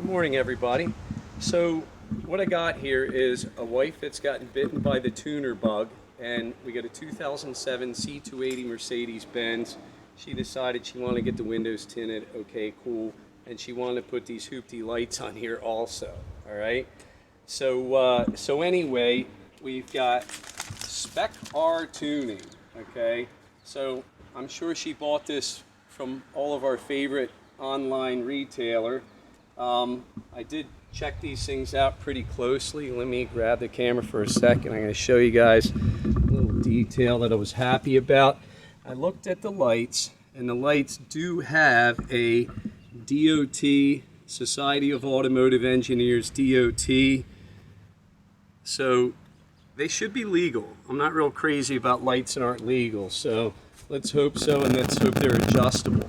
morning, everybody. So what I got here is a wife that's gotten bitten by the tuner bug, and we got a 2007 C280 Mercedes Benz. She decided she wanted to get the windows tinted. Okay, cool. And she wanted to put these hoopty lights on here also. All right. So anyway, we've got Spec-R tuning. Okay. So I'm sure she bought this from all of our favorite online retailer. I did check these things out pretty closely. Let me grab the camera for a second. I'm going to show you guys a little detail that I was happy about. I looked at the lights, and the lights do have a DOT, Society of Automotive Engineers, DOT. So they should be legal. I'm not real crazy about lights that aren't legal, so let's hope so, and let's hope they're adjustable.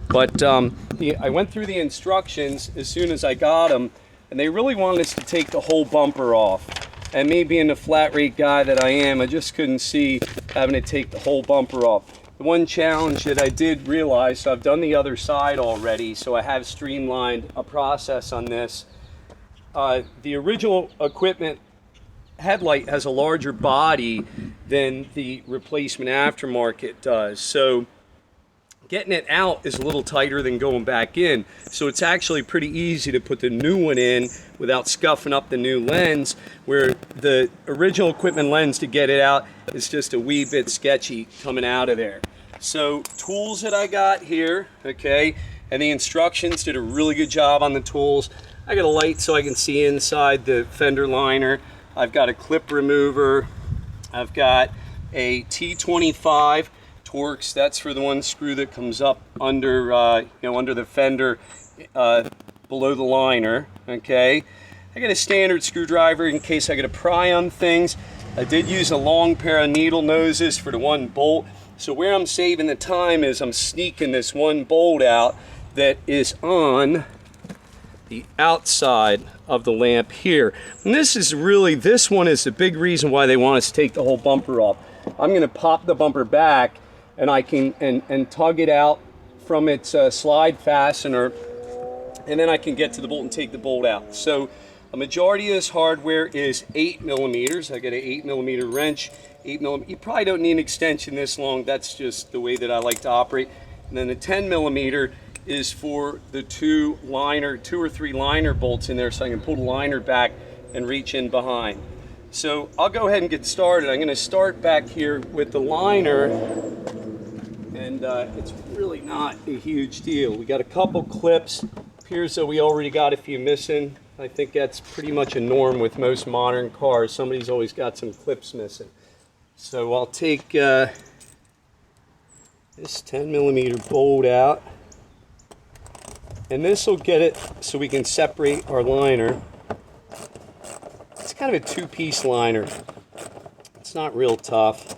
But I went through the instructions as soon as I got them, and they really wanted us to take the whole bumper off. And me being the flat rate guy that I am, I just couldn't see having to take the whole bumper off. The one challenge that I did realize, so I've done the other side already, so I have streamlined a process on this. The original equipment headlight has a larger body than the replacement aftermarket does. So getting it out is a little tighter than going back in. So it's actually pretty easy to put the new one in without scuffing up the new lens, where the original equipment lens to get it out is just a wee bit sketchy coming out of there. So tools that I got here, okay, and the instructions did a really good job on the tools. I got a light so I can see inside the fender liner. I've got a clip remover. I've got a T25 Torx. That's for the one screw that comes up under, under the fender, below the liner. Okay. I got a standard screwdriver in case I got to pry on things. I did use a long pair of needle noses for the one bolt. So where I'm saving the time is I'm sneaking this one bolt out that is on the outside of the lamp here. And this one is the big reason why they want us to take the whole bumper off. I'm going to pop the bumper back, and I can and tug it out from its slide fastener, and then I can get to the bolt and take the bolt out. So a majority of this hardware is 8mm. I got an 8mm wrench, 8mm. You probably don't need an extension this long. That's just the way that I like to operate. And then the 10mm is for the two or three liner bolts in there, so I can pull the liner back and reach in behind. So I'll go ahead and get started. I'm going to start back here with the liner, and it's really not a huge deal. We got a couple clips. Appears that we already got a few missing. I think that's pretty much a norm with most modern cars. Somebody's always got some clips missing. So I'll take this 10mm bolt out, and this will get it so we can separate our liner. It's kind of a two-piece liner. It's not real tough.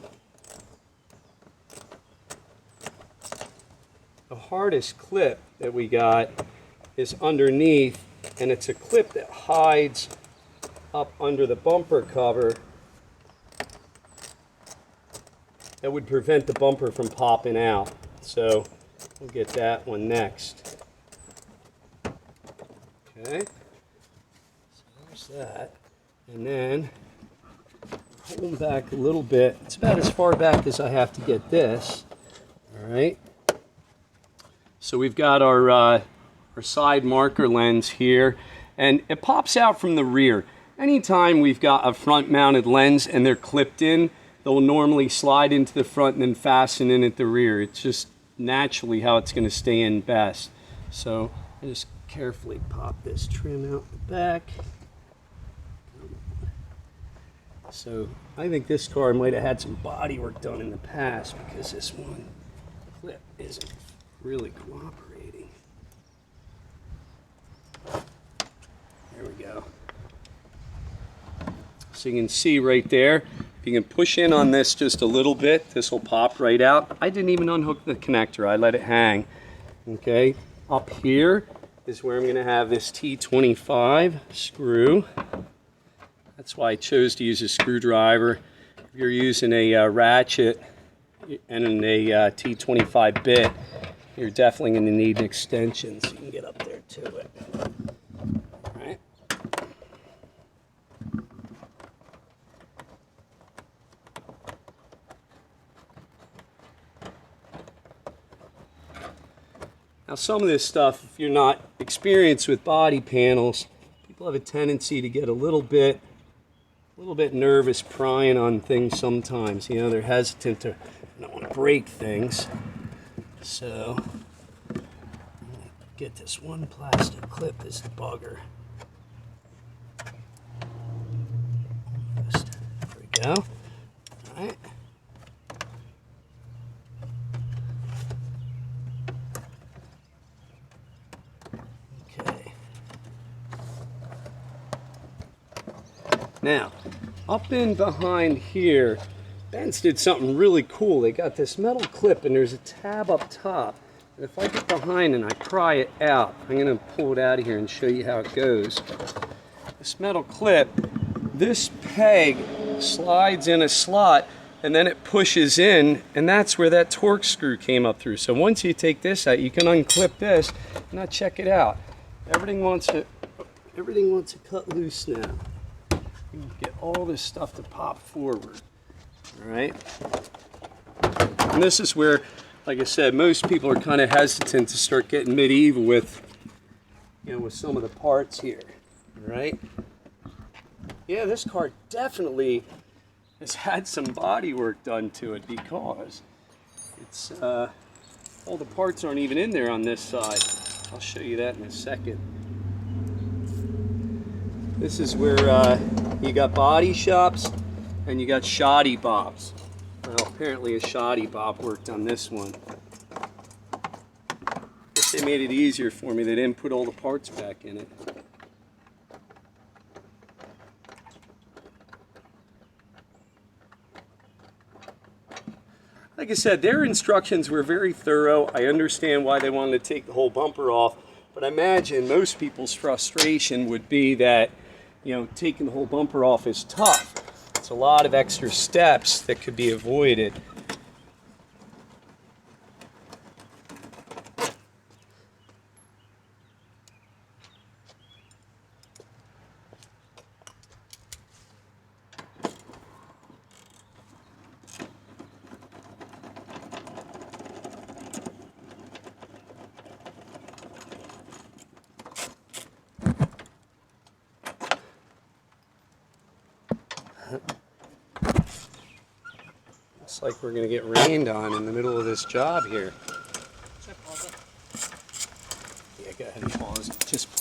The hardest clip that we got is underneath, and it's a clip that hides up under the bumper cover that would prevent the bumper from popping out. So we'll get that one next. Okay, so there's that. And then pull them back a little bit. It's about as far back as I have to get this. All right. So we've got our side marker lens here, and it pops out from the rear. Anytime we've got a front mounted lens and they're clipped in, they'll normally slide into the front and then fasten in at the rear. It's just naturally how it's going to stay in best. So I just carefully pop this trim out the back. So I think this car might have had some body work done in the past, because this one clip isn't really cooperating. There we go. So you can see right there, if you can push in on this just a little bit, this will pop right out. I didn't even unhook the connector. I let it hang. Okay, up here is where I'm going to have this T25 screw. That's why I chose to use a screwdriver. If you're using a ratchet and a T25 bit, you're definitely going to need an extension so you can get up there to it. Now some of this stuff, if you're not experienced with body panels, people have a tendency to get a little bit nervous prying on things sometimes. You know, they're hesitant to, don't want to break things. So, I'm gonna get this one plastic clip, this bugger. There we go. All right. Okay. Now, up in behind here, Benz did something really cool. They got this metal clip and there's a tab up top. And if I get behind and I pry it out, I'm going to pull it out of here and show you how it goes. This metal clip, this peg slides in a slot and then it pushes in, and that's where that torque screw came up through. So once you take this out, you can unclip this. Now check it out. Everything wants to cut loose now. You can get all this stuff to pop forward. All right. And this is where, like I said, most people are kind of hesitant to start getting medieval with, you know, with some of the parts here. All right. Yeah, this car definitely has had some body work done to it because it's all the parts aren't even in there on this side. I'll show you that in a second. This is where you got body shops and you got shoddy bobs. Well, apparently a shoddy bob worked on this one. Guess they made it easier for me. They didn't put all the parts back in it. Like I said, their instructions were very thorough. I understand why they wanted to take the whole bumper off, but I imagine most people's frustration would be that, you know, taking the whole bumper off is tough. It's a lot of extra steps that could be avoided. Looks like we're going to get rained on in the middle of this job here. Should I pause it? Yeah, go ahead and pause. Just pause.